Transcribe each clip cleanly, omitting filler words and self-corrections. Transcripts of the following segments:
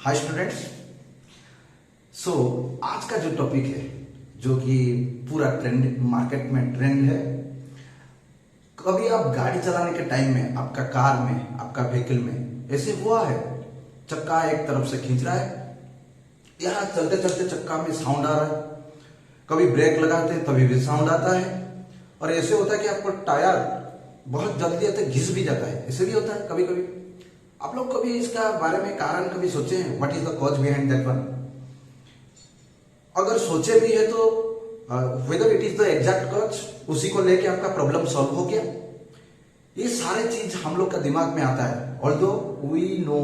Hi students. सो आज का जो टॉपिक है, जो कि पूरा ट्रेंड मार्केट में ट्रेंड है, कभी आप गाड़ी चलाने के टाइम में आपका कार में, आपका व्हीकल में ऐसे हुआ है चक्का एक तरफ से खींच रहा है, यहाँ चलते चलते चक्का में साउंड आ रहा है, कभी ब्रेक लगाते हैं तभी भी साउंड आता है, और ऐसे होता है कि आपको टायर बहुत जल्दी आते घिस भी जाता है। ऐसे भी होता है कभी कभी। आप लोग कभी इसका बारे में कारण कभी सोचे हैं? What is the cause behind that one? अगर सोचे भी है तो weather it is the exact cause, उसी को लेके आपका प्रॉब्लम सॉल्व हो गया, ये सारे चीज हम लोग का दिमाग में आता है। Although we know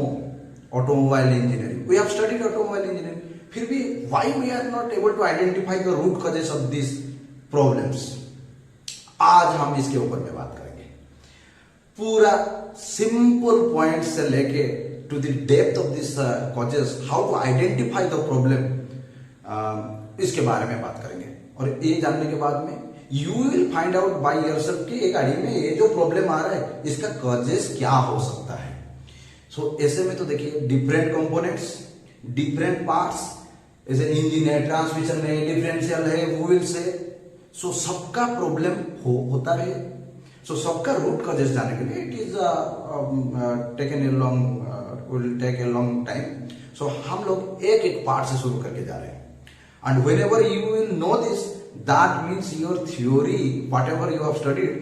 automobile engineering, we have studied automobile engineering, फिर भी why we are not able to identify the root causes of this problems. आज हम इसके ऊपर में बात करेंगे, पूरा सिंपल पॉइंट से लेके to the depth of this causes, how to identify the problem, इसके बारे में बात करेंगे। और ये जानने के बाद में you will find out by yourself कि ये गाड़ी में ये जो प्रॉब्लम आ रहा है इसका कॉजेस क्या हो सकता है। सो ऐसे में तो देखिए डिफरेंट कंपोनेंट्स, डिफरेंट पार्ट्स, जैसे इंजन है, ट्रांसमिशन है, डिफरेंशियल है, व्हील से, सो सबका प्रॉब्लम होता है। सो सबका रूट कॉजेस जानने के लिए it is taken a long will take a long time. So हम लोग एक एक पार्ट से शुरू करके जा रहे हैं, and whenever you will know this, that means your theory whatever you have studied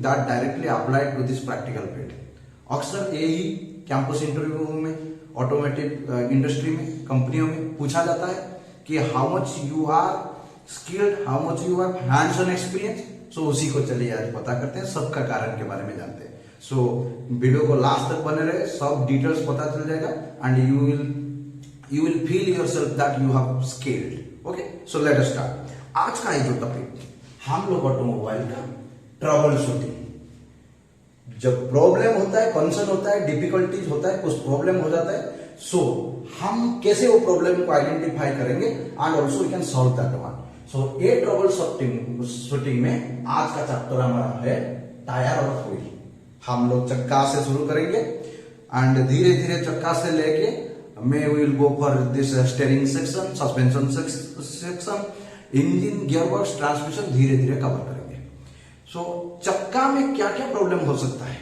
that directly applied to this practical field। अक्सर यही कैंपस इंटरव्यू में, ऑटोमेटिव इंडस्ट्री में, कंपनियों में पूछा जाता है कि how much you are skilled, how much you are hands on experience. So उसी को चलिए आज पता करते हैं, सबका कारण के बारे में जानते हैं। सो वीडियो को लास्ट तक बने रहे, सब डिटेल्स पता चल जाएगा, and you will feel yourself that you have skilled. Okay, so let us start. आज का ये जो टॉपिक, हम लोग ऑटोमोबाइल का ट्रबल शूटिंग, जब प्रॉब्लम होता है, कंसर्न होता है, डिफिकल्टीज होता है, कुछ प्रॉब्लम हो जाता है, सो हम कैसे वो प्रॉब्लम को आइडेंटिफाई करेंगे and also we can solve that one. So ये ट्रबल शूटिंग में आज का चैप्टर हमारा है टायर और व्हील। हम लोग चक्का से शुरू करेंगे एंड धीरे धीरे चक्का से लेके may will go for this steering section, suspension section, engine, gearbox, transmission, धीरे धीरे कवर करेंगे। सो चक्का में क्या क्या प्रॉब्लम हो सकता है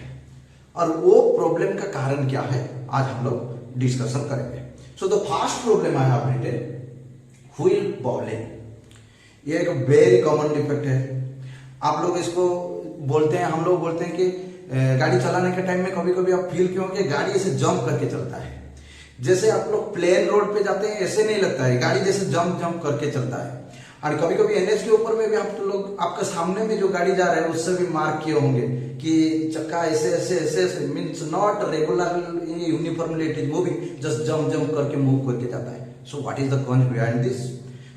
और वो प्रॉब्लम का कारण क्या है, आज हम लोग डिस्कशन करेंगे। So the first problem I have written wheel bobbling. ये एक वेरी कॉमन डिफेक्ट है। आप लोग इसको बोलते हैं, हम लोग बोलते हैं कि गाड़ी चलाने के टाइम में कभी कभी आप फील क्यों कि गाड़ी ऐसे जंप करके चलता है, जैसे आप लोग प्लेन रोड पे जाते हैं ऐसे नहीं लगता है, गाड़ी जैसे जंप करके चलता है। और कभी कभी एनएच के ऊपर में भी आप लोग, आपके सामने में जो गाड़ी जा रहा है उससे भी मार्क किए होंगे कि चक्का ऐसे ऐसे ऐसे ऐसे, means not regular uniformly it is moving, just jump करके मूव करके जाता है। So what is the cause behind this?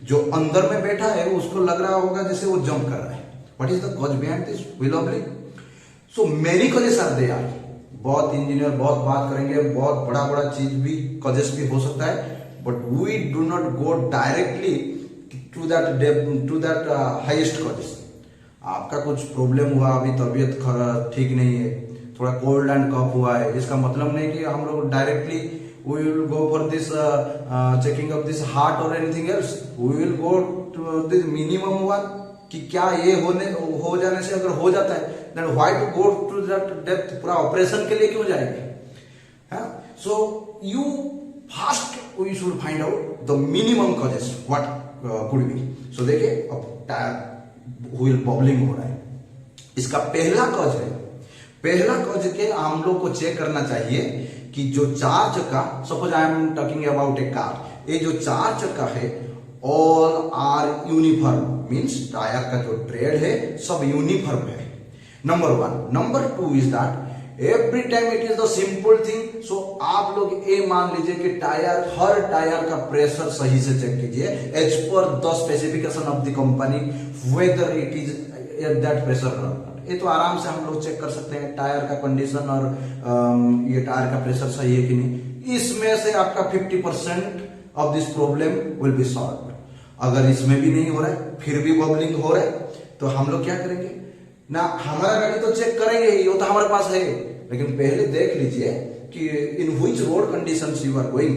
जो अंदर में बैठा है उसको लग रहा होगा जैसे वो जंप कर रहा है। What is the cause behind this wheel bobbling? So many causes are there. बहुत इंजीनियर बहुत बात करेंगे, बहुत बड़ा बड़ा चीज भी कॉजेस भी हो सकता है, but we do not go directly to that highest causes. आपका कुछ प्रॉब्लम हुआ, अभी तबीयत ठीक नहीं है, थोड़ा कोल्ड एंड कफ हुआ है, इसका मतलब नहीं कि हम लोग directly we will go for this checking of this heart और anything else. We will go to this minimum one कि क्या ये हो जाने से अगर हो जाता है, then why to go to that depth, पूरा ऑपरेशन के लिए क्यों जाएंगे? So you first we should find out the minimum causes what could be. So देखिए, अब टायर व्हील बॉबलिंग हो रहा है, इसका पहला कॉज है, पहला कॉज के हम लोग को चेक करना चाहिए कि जो चार चक्का, suppose I am talking about a car, ये जो चार चक्का है all are uniform, means tyre का जो ट्रेड है सब यूनिफॉर्म है, number one. Number two is that every time it is the simple thing. So आप लोग ये मान लीजिए कि टायर, हर टायर का प्रेशर सही से चेक कीजिए as per the specification of the company, whether it is at that pressure. ये तो आराम से हम लोग चेक कर सकते हैं टायर का कंडीशन और ये टायर का प्रेशर सही है कि नहीं। इसमें से आपका 50% of this problem will be solve. अगर इसमें भी नहीं हो रहा है, फिर भी बबलिंग हो रहा है, तो हम लोग क्या करेंगे ना, हमारा गाड़ी तो चेक करेंगे ही, वो तो हमारे पास है, लेकिन पहले देख लीजिए कि in which road conditions you are going.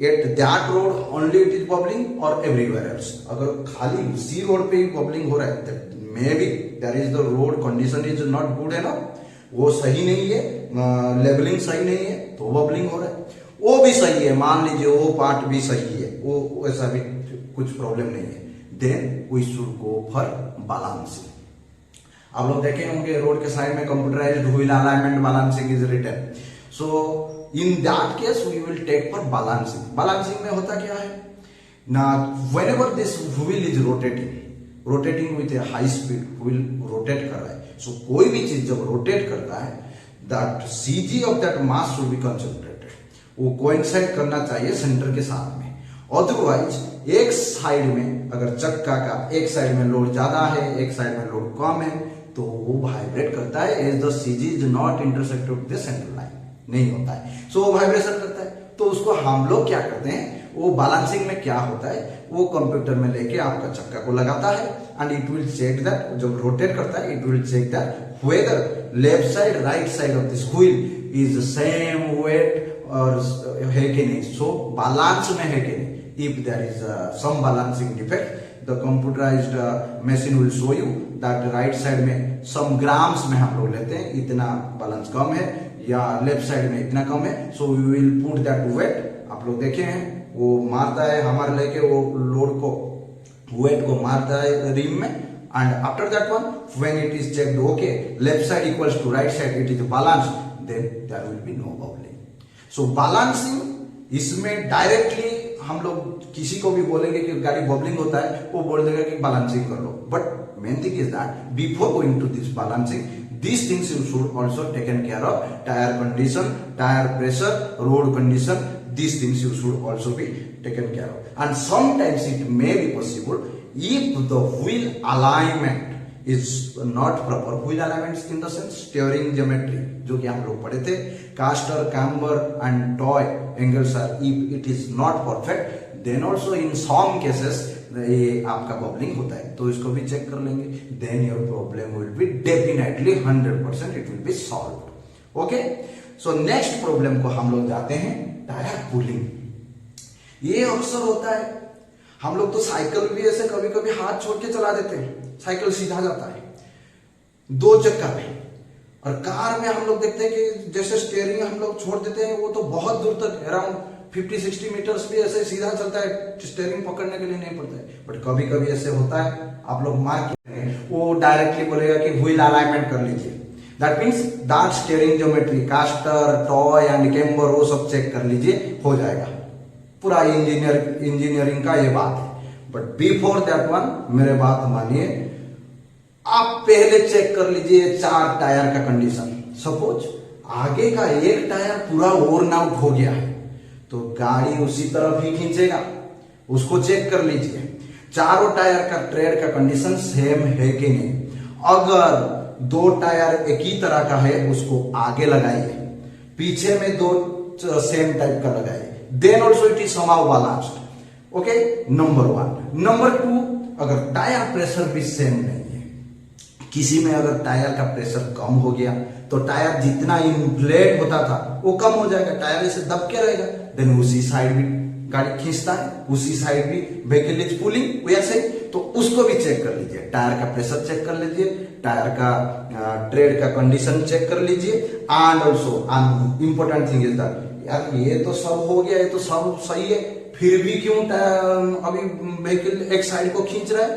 At that road only it is bubbling और एवरीवेयर एल्स। अगर खाली उसी रोड पे ही बबलिंग हो रहा है, may be that is the road condition is not good enough, वो सही नहीं है, लेवलिंग सही नहीं है तो बबलिंग हो रहा है। वो भी सही है, मान लीजिए वो पार्ट भी सही है, वो ऐसा भी कुछ प्रॉब्लम नहीं है, then we should go for balancing. आप लोग देखे होंगे रोड के साइड में computerised wheel alignment balancing is written, so in that case we will take for balancing. Balancing में होता क्या है ना, whenever this wheel is rotating with a high speed, wheel rotate कर रहा है, सो कोई भी चीज जब रोटेट करता है that CG of that mass should be concentrated, वो कोइंसाइड करना चाहिए सेंटर के साथ में। अदरवाइज एक साइड में अगर चक्का का एक साइड में लोड ज्यादा है, एक साइड में लोड कम है, तो वो वाइब्रेट करता है as the CG is not intersected with the centre line, नहीं होता है, सो वो वाइब्रेशन करता है। तो उसको हम लोग क्या करते हैं, वो बैलेंसिंग में क्या होता है, वो कंप्यूटर में लेके आपका चक्का को लगाता है and it will check that, जब रोटेट करता है it will check that whether left side right side of this wheel is same weight और है कि नहीं, सो बैलेंस में है कि नहीं। If there is some balancing defect, the computerised machine will show you that right side में some grams में हम लोग लेते हैं, इतना बैलेंस कम है, या लेफ्ट साइड में इतना कम है, so we will put that weight. आप लोग देखे हैं वो मारता है हमारे लेके वो लोड को, वेट को मारता है रिम में, and after that one when it is checked okay left side equals to right side, it is balanced, then there will be no bubbling. So balancing इसमें डायरेक्टली हम लोग किसी को भी बोलेंगे कि गाड़ी बबलिंग होता है, वो बोल देगा कि बैलेंसिंग कर लो, but main thing is that before going to this balancing, these things you should also taken care of, tire condition, tire pressure, road condition, these things you should also be taken care of. And sometimes it may be possible if the wheel alignment is not proper, wheel alignment in the sense steering geometry जो कि हम लोग पढ़े थे, caster, camber and toy angles are, if it is not perfect, then also in some cases ये आपका bubbling होता है, तो इसको भी चेक कर लेंगे, then your problem will be definitely 100% it will be solved. Okay, so next problem को हम लोग जाते हैं टायर पुलिंग। ये अक्सर होता है, हम लोग तो साइकिल भी ऐसे कभी कभी हाथ छोड़ के चला देते हैं, साइकिल सीधा जाता है दो चक्का में, और कार में हम लोग देखते हैं कि जैसे स्टीयरिंग हम लोग छोड़ देते हैं, वो तो बहुत दूर तक अराउंड 50-60 मीटर्स भी ऐसे सीधा चलता है, स्टीयरिंग पकड़ने के लिए नहीं पड़ता है। बट कभी कभी ऐसे होता है, आप लोग मार्क करेंगे, वो डायरेक्टली बोलेगा कि व्हील अलाइनमेंट कर लीजिए, that means that steering geometry, caster, toe and camber वो सब चेक कर लीजिए, हो जाएगा। पूरा इंजीनियरिंग का ये बात है। बट बिफोर दैट वन मेरे बात मानिए, आप पहले चेक कर लीजिए 4 टायर का कंडीशन। सपोज आगे का एक टायर पूरा worn आउट हो गया है, तो गाड़ी उसी तरफ ही खींचेगा, उसको चेक कर लीजिए। चारों टायर का ट्रेड का कंडीशन सेम है कि नहीं, अगर 2 टायर एक ही तरह का है उसको आगे लगाइए, पीछे में 2 सेम टाइप का लगाइए, then also it is somehow balanced. Okay, number 1। Number 2, अगर टायर प्रेशर भी सेम नहीं है, किसी में अगर टायर का प्रेशर कम हो गया तो टायर जितना इन्फ्लेट होता था वो कम हो जाएगा, टायर ऐसे दब के रहेगा, देन उसी साइड भी गाड़ी खींचता है, उसी साइड भी व्हीकल इज पुलिंग वैसे, तो उसको भी चेक कर लीजिए। टायर का प्रेशर चेक कर लीजिए, टायर का ट्रेड का कंडीशन चेक कर लीजिए, and also important thing is that यार ये तो सब हो गया, ये तो सब सही है, फिर भी क्यों अभी व्हीकल एक साइड को खींच रहा है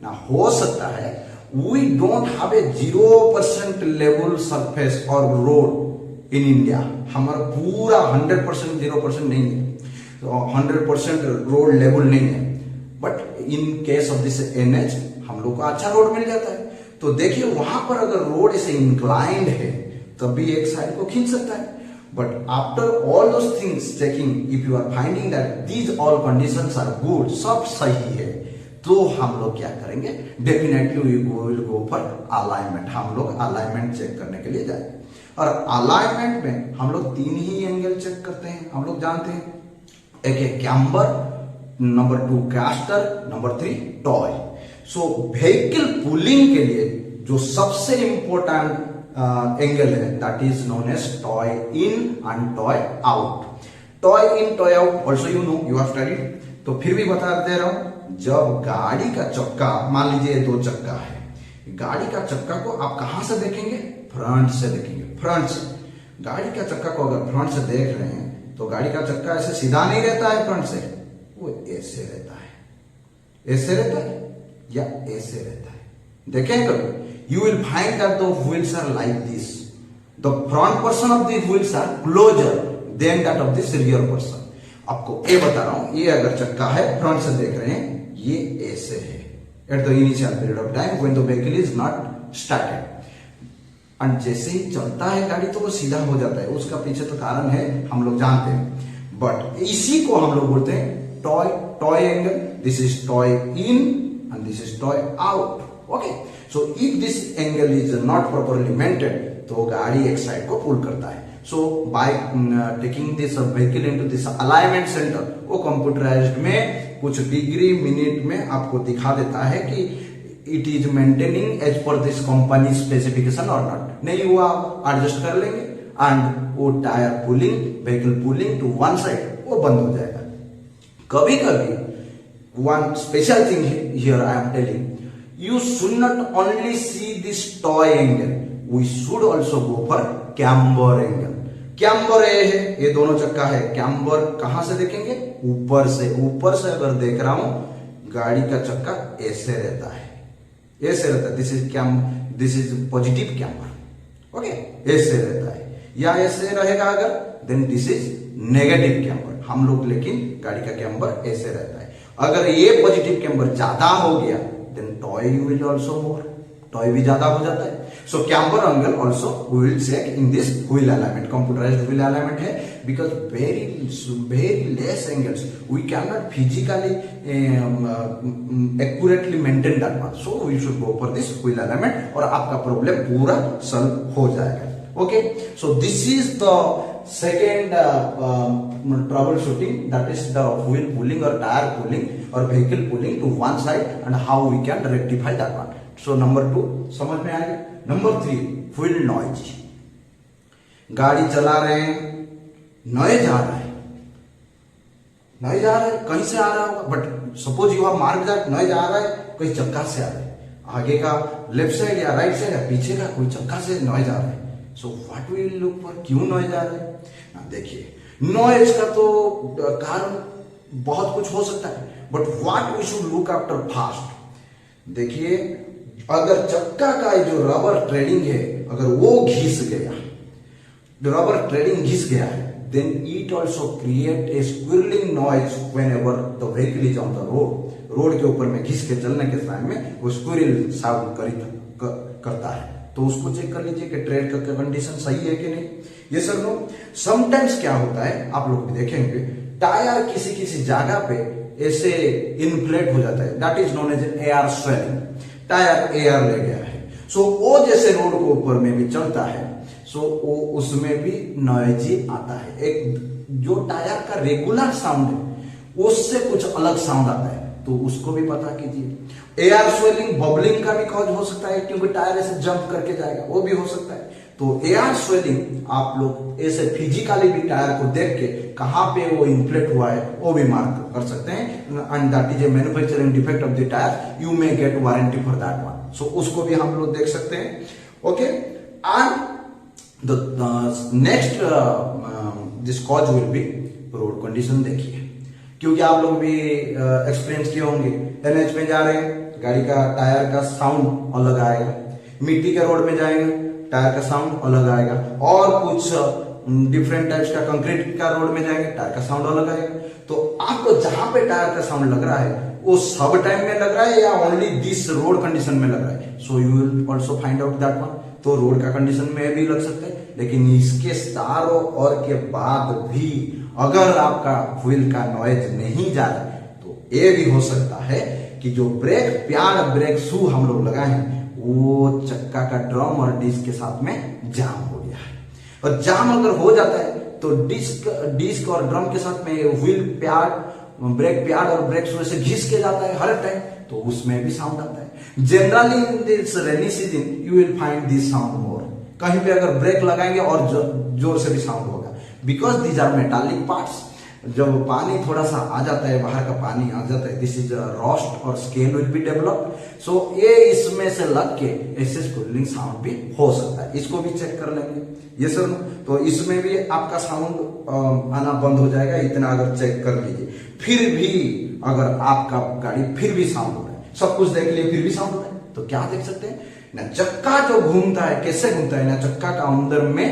ना। हो सकता है we don't have a 0% level surface or road in India, हमारा पूरा 100% 0% नहीं है, तो 100% रोड लेवल नहीं है, but in case of this NH हम लोग को अच्छा रोड मिल जाता है। तो देखिए वहां पर अगर रोड ऐसे इंक्लाइंड है तब भी एक साइड को खींच सकता है, but after all those things checking, if you are finding that these all conditions are good, सब सही है, तो हम लोग क्या करेंगे, definitely we will go for alignment. हम लोग अलाइनमेंट चेक करने के लिए जाएंगे, और अलाइनमेंट में हम लोग 3 ही एंगल चेक करते हैं, हम लोग जानते हैं, एक है camber, number 2 caster, number 3 toe. So vehicle pulling के लिए जो सबसे इंपॉर्टेंट एंगल है that is known as toe in and toe out. Toe in toe out also you know, you have studied. तो फिर भी बता दे रहा हूं, जब गाड़ी का चक्का, मान लीजिए 2 चक्का है, गाड़ी का चक्का को आप कहां से देखेंगे? फ्रंट से देखेंगे, फ्रंट से। गाड़ी का चक्का को अगर फ्रंट से देख रहे हैं तो गाड़ी का चक्का ऐसे सीधा नहीं रहता है फ्रंट से, वो ऐसे रहता है। ऐसे रहता है या ऐसे रहता है? देखें कभी, you will find that the wheels are like this, the front portion of the wheels are closer than that of the rear portion. आपको ये बता रहा हूं, ये अगर चक्का है फ्रंट से देख रहे हैं, ये ऐसे है at the initial period of time when the vehicle is not started. और जैसे ही चलता है गाड़ी तो वो सीधा हो जाता है, उसका पीछे तो कारण है, हम लोग जानते हैं। बट इसी को हम लोग बोलते हैं toe, toe angle. This is toe in and this is toe out. Okay, so if this angle is not properly maintain तो गाड़ी एक साइड को पुल करता है। So by taking this vehicle into this alignment centre, वो computerised में कुछ degree minute में आपको दिखा देता है कि it is maintaining as per this company specification और नॉट। नहीं हुआ एडजस्ट कर लेंगे एंड वो tyre pulling, vehicle pulling to one side, वो बंद हो जाएगा। कभी कभी one special thing here I am telling, you should not only see this toy angle, we should also go for camber angle। Camber है, ये दोनों चक्का है, कैम्बर कहां से देखेंगे? ऊपर से। ऊपर से अगर देख रहा हूं, गाड़ी का चक्का ऐसे रहता है, ऐसे रहता है। This is positive camber. Okay, ऐसे रहता है, या ऐसे रहेगा अगर, then this is negative camber. हम लोग लेकिन गाड़ी का कैम्बर ऐसे रहता है। अगर ये पॉजिटिव कैम्बर ज्यादा हो गया then toy will also more, toy भी ज्यादा हो जाता है। So camber angle also we will check in this wheel alignment, computerized wheel alignment है, because very less angles we cannot physically accurately maintain that one, so we should go for this wheel alignment और आपका problem पूरा solve हो जाएगा। Okay, so this is the second trouble shooting, that is the wheel pulling or tire pulling or vehicle pulling to one side and how we can rectify that one. So number 2 समझ में आ गया। Number 3 wheel noise। गाड़ी चला रहे हैं, noise आ रहा है, नॉइज आ रहा है, कहीं से आ रहा होगा, but suppose you have mark that noise आ रहा है, कोई चक्का से आ रहा है, आगे का लेफ्ट साइड या राइट साइड या पीछे का कोई चक्का से नॉइज आ रहा है। So what we will look for, क्यों नॉइज आ रहा है? देखिए, नॉइज का तो कारण बहुत कुछ हो सकता है, but what we should look after fast. देखिए, अगर चक्का का जो रबर ट्रेडिंग है, अगर वो घिस गया, रबर ट्रेडिंग घिस गया है, then it also create a squirreling noise whenever the vehicle is on the road। Road के ऊपर में घिस के चलने के समय में वो स्क्विरल साउंड करता है। तो उसको चेक कर लीजिए कि ट्रेड का कंडीशन सही है कि नहीं। ये सर नो, समटाइम्स क्या होता है, आप लोग भी देखेंगे, टायर किसी किसी जगह पे ऐसे इन्फ्लेट हो जाता है, that is known as air swelling. Tyre air ले गया है, सो वो जैसे रोड के ऊपर में भी चलता है, सो वो उसमें भी नॉइजी आता है। एक जो टायर का रेगुलर साउंड है उससे कुछ अलग साउंड आता है, तो उसको भी पता कीजिए। एयर स्वेलिंग, बबलिंग का भी कॉज हो सकता है, क्योंकि टायर ऐसे जंप करके जाएगा, वो भी हो सकता है। तो एयर स्वेलिंग आप लोग ऐसे फिजिकली भी टायर को देख के कहां पे वो इन्फ्लेट हुआ है वो भी मार्क कर सकते हैं, and that is a manufacturing defect of the tyre, you may get warranty for that one. So उसको भी हम लोग देख सकते हैं। Okay, and the next this cause will be road condition. देखिए, क्योंकि आप लोग भी एक्सपीरियंस किए होंगे, एनएच में जा रहे हैं, गाड़ी का टायर का साउंड अलग आएगा, मिट्टी के रोड में जाएंगे टायर का साउंड अलग आएगा, और कुछ डिफरेंट टाइप्स का कंक्रीट का रोड में जाएंगे टायर का साउंड अलग आएगा। तो आपको जहां पे टायर का साउंड लग रहा है वो सब टाइम में लग रहा है या ओनली दिस रोड कंडीशन में लग रहा है, so you will also find out that one. तो रोड का कंडीशन में भी लग सकता है, लेकिन इसके चारों और के बाद भी अगर आपका व्हील का नॉइज नहीं जा रहा है तो ये भी हो सकता है कि जो ब्रेक पैड, ब्रेक शू हम लोग लगाए हैं वो चक्का का ड्रम और डिस्क के साथ में जाम हो गया है। और जाम अगर हो जाता है तो डिस्क और ड्रम के साथ में व्हील पैड, ब्रेक पैड और ब्रेक शू से घिस के जाता है हर टाइम, तो उसमें भी साउंड आता है। Generally in this rainy season you will find this sound more. कहीं पे अगर ब्रेक लगाएंगे और जोर से भी साउंड होगा, because these are metallic parts जब पानी थोड़ा सा आ जाता है, बाहर का पानी आ जाता है, दिस इज रॉस्ट और स्केल विल बी डेवलप। सो ये इसमें से लग के ऐसे कूलिंग साउंड भी हो सकता है, इसको भी चेक कर लेंगे। ये सर, तो इसमें भी आपका साउंड आना बंद हो जाएगा, इतना अगर चेक कर लीजिए। फिर भी अगर आपका गाड़ी फिर भी साउंड हो रहा है, सब कुछ देख लिए फिर भी साउंड हो रहा है, तो क्या देख सकते हैं ना, चक्का जो घूमता है, कैसे घूमता है ना, चक्का का अंदर में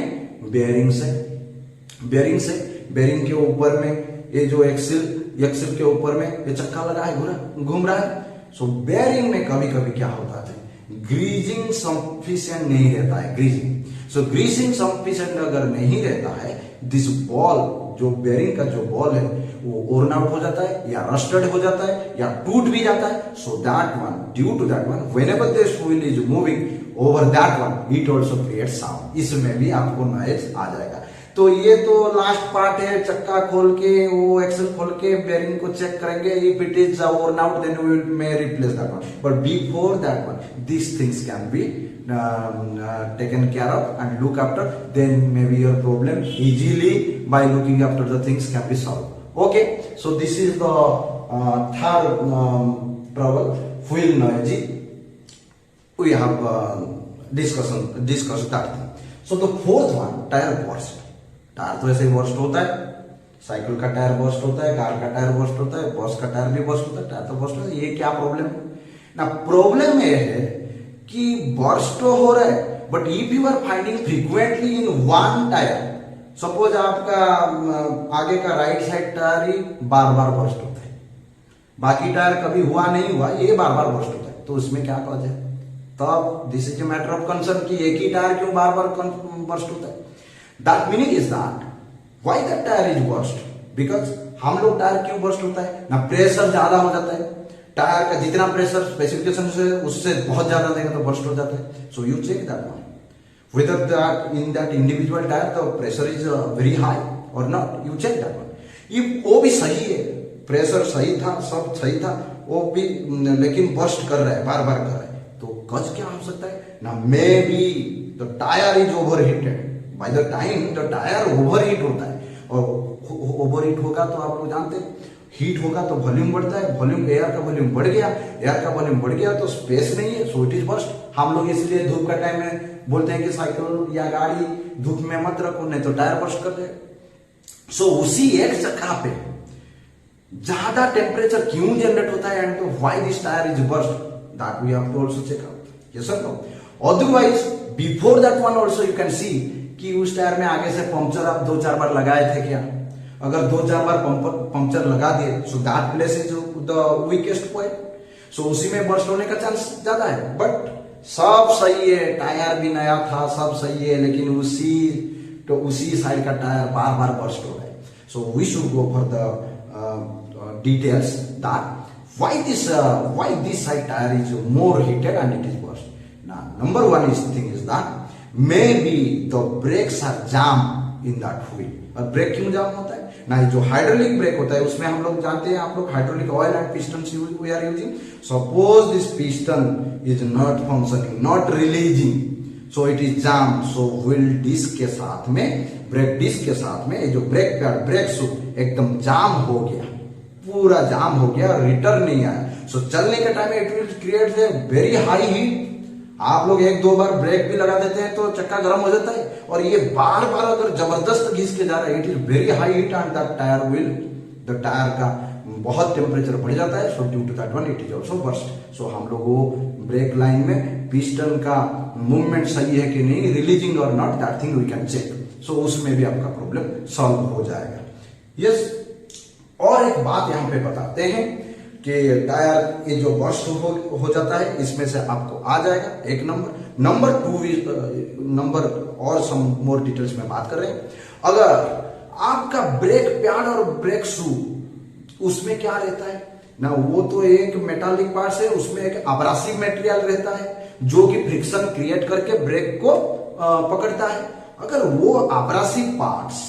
बेरिंग के ऊपर में ये जो एक्सिल के ऊपर में ये चक्का लगा है, घूम रहा है। सो बेरिंग में कभी कभी क्या होता है, ग्रीजिंग सफिशिएंट नहीं रहता है, ग्रीसिंग सफिशिएंट अगर नहीं रहता है, दिस बॉल जो बेरिंग का जो बॉल है वो ओर्न आउट हो जाता है, या रस्टेड हो जाता है, या टूट भी जाता है। So that one, due to that one, whenever this wheel is moving over that one, it also creates sound, इसमें भी आपको नॉइज आ जाएगा। तो ये तो लास्ट पार्ट है, चक्का खोल के वो एक्सेल खोल के बेरिंग को चेक करेंगे, if it is worn out then we may replace that one, but before that one these things can be taken care of and look after, then maybe your problem easily by looking after the things can be solved. Okay, so this is the third trouble, fuel noisy. We have discussed that thing. So the fourth one, tire burst. Tyre तो ऐसे ही burst होता है, cycle का tyre burst होता है, car का tyre burst होता है, बस का टायर भी बर्स्ट होता है, टायर तो बर्स्ट होता है। ये क्या प्रॉब्लम है ना, प्रॉब्लम ये है कि बर्स्ट तो हो रहा है, but if you are finding frequently in one tyre, suppose आपका आगे का राइट साइड टायर ही बार बार बर्स्ट होता है, बाकी टायर कभी हुआ नहीं हुआ, ये बार बार बर्स्ट होता है, तो उसमें क्या कॉज है? तब this is a matter of concern कि एक ही टायर क्यों बार बार बर्स्ट होता है। That meaning is that why that tire is burst? Because हम लोग टायर क्यों बर्स्ट होता है ना, प्रेशर ज्यादा हो जाता है, टायर का जितना प्रेशर स्पेसिफिकेशन से उससे बहुत ज्यादा देगा तो बर्स्ट हो जाता है। So you check that one, whether that in that individual tire the pressure is very high or not, you check that one. if वो भी सही है, प्रेशर सही था, सब सही था, वो भी लेकिन बर्स्ट कर रहा है, बार बार कर रहा है, तो कज क्या हो सकता है ना, may be the tyre is overheated. By the time the tyre overheat होता है, और ओवरहीट होगा तो आप लोग जानते हैं, हीट होगा तो वॉल्यूम बढ़ता है, वॉल्यूम एयर का वॉल्यूम बढ़ गया, एयर का वॉल्यूम बढ़ गया तो स्पेस नहीं है, सो इट इज बर्स्ट। हम लोग इसलिए धूप का टाइम में बोलते हैं कि साइकिल या गाड़ी धूप में मत रखो, नहीं तो टायर बर्स्ट कर देगा। सो उसी एक चक्का पे ज्यादा टेम्परेचर क्यों जनरेट होता है, एंड तो why this tyre is burst, that we have to also check out. Yes और no? Otherwise before that one also you can see कि उस टायर में आगे से पंक्चर आप 2-4 बार लगाए थे क्या? अगर 2-4 बार पंक्चर लगा दिए, so that place is the weakest point, so उसी में बर्स्ट होने का चांस ज्यादा है। बट सब सही है, टायर भी नया था, सब सही है, लेकिन उसी साइड का टायर बार बार बर्स्ट हो रहा है। So we should go for the details that why this side tyre is more heated and it is burst. Now number one thing is that maybe the brakes are jam in that wheel। और brake jam जाम होता है ना, जो hydraulic brake होता है उसमें हम लोग जानते हैं, आप लोग hydraulic oil and piston we are using. Suppose this piston is not functioning, not releasing, so it is jam. So wheel disc के साथ में, ब्रेक डिस्क के साथ में जो ब्रेक पैड, ब्रेक शू एकदम जाम हो गया, पूरा जाम हो गया, रिटर्न नहीं आया। सो चलने के time it will create a very high heat. आप लोग 1-2 बार ब्रेक भी लगा देते हैं तो चक्का गर्म हो जाता है, और ये बार बार अगर जबरदस्त घिस के जा रहा है, it is very high heat and that tyre will, the tyre का बहुत टेम्परेचर बढ़ जाता है। So due to that one it is also burst. So हम लोग वो ब्रेक लाइन में पिस्टन का मूवमेंट सही है कि नहीं, रिलीजिंग और not, that thing we can check. So उसमें भी आपका प्रॉब्लम सॉल्व हो जाएगा। यस, और एक बात यहाँ पे बताते हैं कि टायर ये जो बर्स्ट हो जाता है, इसमें से आपको आ जाएगा एक नंबर 2 नंबर और सम मोर डिटेल्स में बात कर रहे हैं। अगर आपका ब्रेक पैड और ब्रेक शू, उसमें क्या रहता है ना, वो तो एक मेटालिक पार्ट्स है, उसमें एक अब्रासिव मटेरियल रहता है जो कि फ्रिक्शन क्रिएट करके ब्रेक को पकड़ता है। अगर वो अब्रासिव पार्ट्स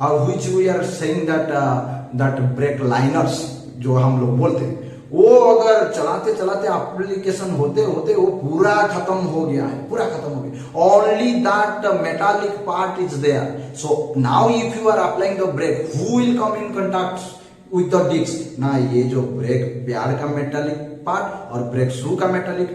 और which we are saying that brake liners जो हम लोग बोलते हैं, वो अगर चलाते चलाते एप्लीकेशन होते होते वो पूरा खत्म हो गया है, पूरा खत्म हो गया, only that metallic part is there. So now if you are applying the brake, who will come in contact with the disc ना, ये जो ब्रेक पैड का मेटालिक पार्ट और ब्रेक शू का मेटालिक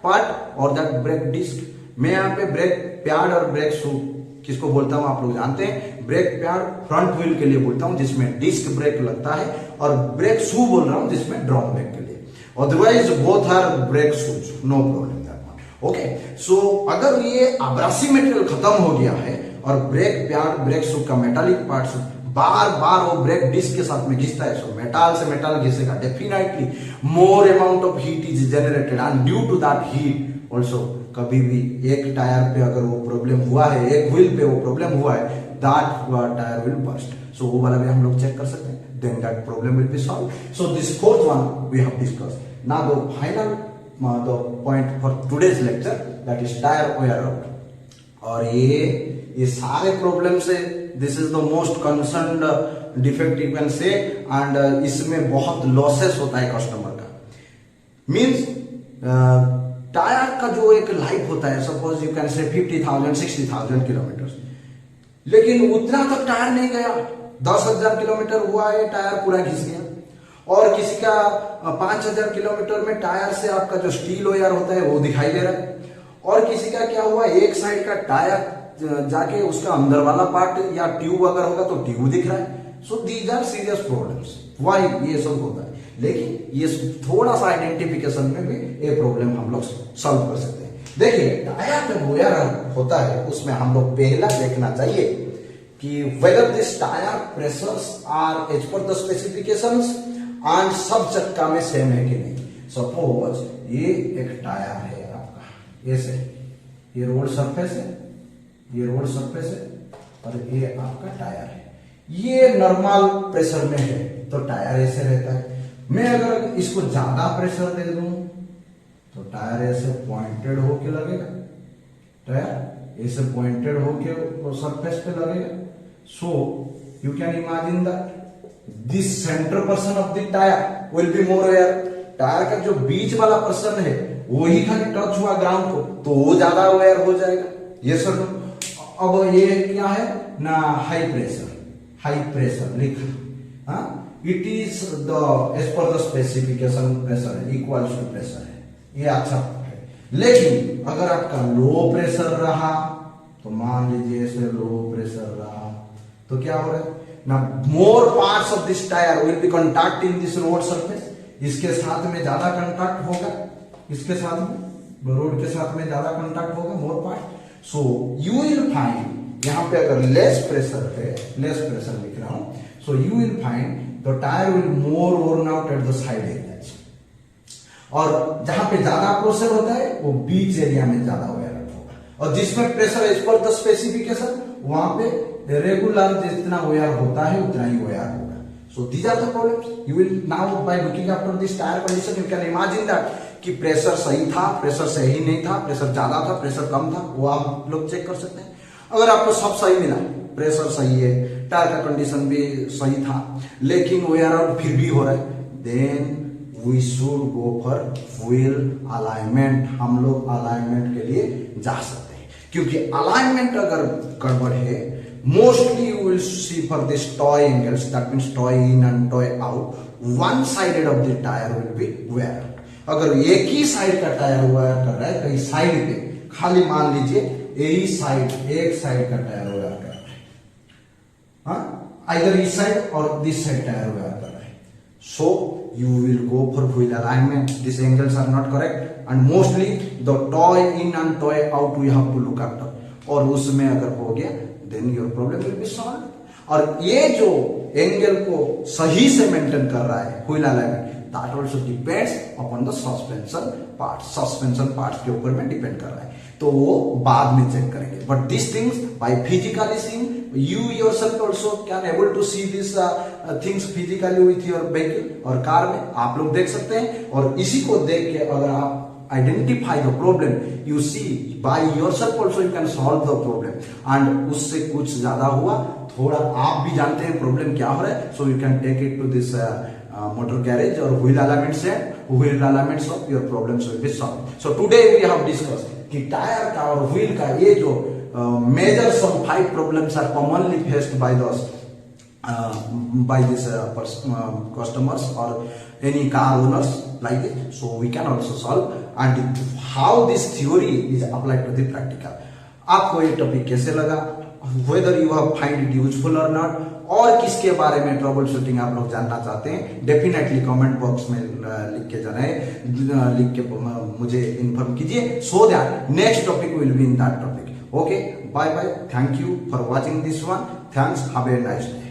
पार्ट और दैट ब्रेक डिस्क। मैं यहाँ पे ब्रेक पैड और ब्रेक शू किसको बोलता हूं आप लोग जानते हैं, ब्रेक पैड फ्रंट व्हील के लिए बोलता हूं जिसमें डिस्क ब्रेक लगता है, और ब्रेक शू बोल रहा हूं जिसमें ड्रम ब्रेक के लिए। Otherwise both are brake shoes, no problem that one. Okay, so अगर ये अब्रासिव मटेरियल खत्म हो गया है और ब्रेक पैड ब्रेक शू का मेटालिक पार्ट बार बार वो ब्रेक डिस्क के साथ में घिसता है, सो मेटाल से मेटाल घिसेगा, definitely more amount of heat is generated and due to that heat also कभी भी एक टायर पे अगर वो प्रॉब्लम हुआ है, एक व्हील पे वो प्रॉब्लम हुआ है, that tyre will burst. So वो वाला भी हम लोग चेक कर सकते हैं, then that problem will be solve. So this fourth one we have discussed. Now the final the point for today's lecture that is tyre wear out. और ये सारे प्रॉब्लम से this is the most concerned defect you can say, and इसमें बहुत losses होता है customer का। Means tyre का जो एक लाइफ होता है, सपोज यू कैन से 50,000 60,000 किलोमीटर, लेकिन उतना तक टायर नहीं गया, 10,000 किलोमीटर हुआ है टायर पूरा घिस गया। और किसी का 5,000 किलोमीटर में टायर से आपका जो स्टील वायर होता है वो दिखाई दे रहा है, और किसी का क्या हुआ, एक साइड का टायर जाके उसका अंदर वाला पार्ट या ट्यूब अगर होगा तो ट्यूब दिख रहा है। So these are serious problems, why ये सब होता है। लेकिन ये थोड़ा सा आइडेंटिफिकेशन में भी ये प्रॉब्लम हम लोग सॉल्व कर सकते हैं। देखिए टायर में वेयर होता है उसमें हम लोग पहला देखना चाहिए कि whether this tyre pressures are as per the specifications and सब चक्का में सेम है कि नहीं। सपोज ये एक टायर है आपका, ऐसे ये रोड सरफेस है, ये रोड सरफेस है और ये आपका टायर है, ये नॉर्मल प्रेशर में है तो टायर ऐसे रहता है। मैं अगर इसको ज्यादा प्रेशर दे दूं तो टायर ऐसे पॉइंटेड होके लगेगा, टायर ऐसे पॉइंटेड होके सरफेस पे लगेगा। So you can imagine that this centre person of the tyre will be more wear. Tyre का जो बीच वाला पर्सन है वही खाली टच हुआ ग्राउंड को तो वो ज्यादा वेयर हो जाएगा। ये सर अब ये क्या है ना, हाई प्रेशर लिखा, हाँ, it is the as per the specification pressure है, इक्वल टू प्रेशर है, ये अच्छा है। लेकिन अगर आपका लो प्रेशर रहा तो मान लीजिए ऐसे लो प्रेशर रहा तो क्या हो रहा है ना, more parts of this tyre will be contact in this road surface, इसके साथ में ज्यादा कॉन्टैक्ट होगा, इसके साथ में रोड के साथ में ज्यादा कॉन्टैक्ट होगा, more part. So you will find यहाँ पे अगर लेस प्रेशर है, लेस प्रेशर लिख रहा हूं, so you will find the tyre will more worn out at the side areas, और जहां पे ज्यादा प्रेशर होता है वो बीच एरिया में ज्यादा वेयर होगा, और जिसमें pressure as per the specification वहां पे रेगुलर जितना वेयर होता है उतना ही वेयर होगा। So these are the problems. You will now by looking after this tyre condition you can imagine that कि प्रेशर सही था, प्रेशर सही नहीं था, प्रेशर ज्यादा था, प्रेशर कम था, वो आप लोग चेक कर सकते हैं। अगर आपको सब सही मिला, प्रेशर सही है, टायर का कंडीशन भी सही था, लेकिन वेयर आउट फिर भी हो रहा है, then we should go for wheel alignment. हम लोग अलाइनमेंट के लिए जा सकते हैं, क्योंकि अलाइनमेंट अगर गड़बड़ है, mostly you will see for this toe angles, that means toe in and toe out, one sided of the tyre will be wear. अगर एक ही साइड का टायर वेयर कर रहा है, कहीं साइड पे खाली मान लीजिए यही साइड, एक साइड का टायर वेयर कर रहा है, हाँ, आइदर इस साइड और दिस साइड टायर वेयर कर रहा है, सो you will go for wheel alignment. These angles are not correct and mostly the toy in and toy out we have to look after, और उसमें अगर हो गया then your problem will be solved। और ये जो एंगल को सही से मेंटेन कर रहा है wheel alignment, that also depends upon the suspension parts, suspension parts के ऊपर में डिपेंड कर रहा है, तो वो बाद में चेक करेंगे। But this things by physically seeing, you yourself also can able to see this things physically with your vehicle, और कार में आप लोग देख सकते हैं, और इसी को देख के अगर आप identify the problem, you see by yourself also you can solve the problem, and उससे कुछ ज्यादा हुआ, थोड़ा आप भी जानते हैं प्रॉब्लम क्या हो रहा है, so you can take it to this motor garage or wheel alignments and wheel alignments of your problems will be solved. So today we have discussed कि टायर का और व्हील का ये जो major some 5 problems are commonly faced by those by these customers or any car owners like this. So we can also solve and how this theory is applied to the practical. आपको ये topic कैसे लगा, whether you have find it useful or not, और किसके बारे में trouble shooting आप लोग जानना चाहते हैं, डेफिनेटली कमेंट बॉक्स में लिख के लिख के मुझे इन्फॉर्म कीजिए, so that next topic will be in that topic. Okay, bye bye, thank you for watching this one, thanks, have a nice day.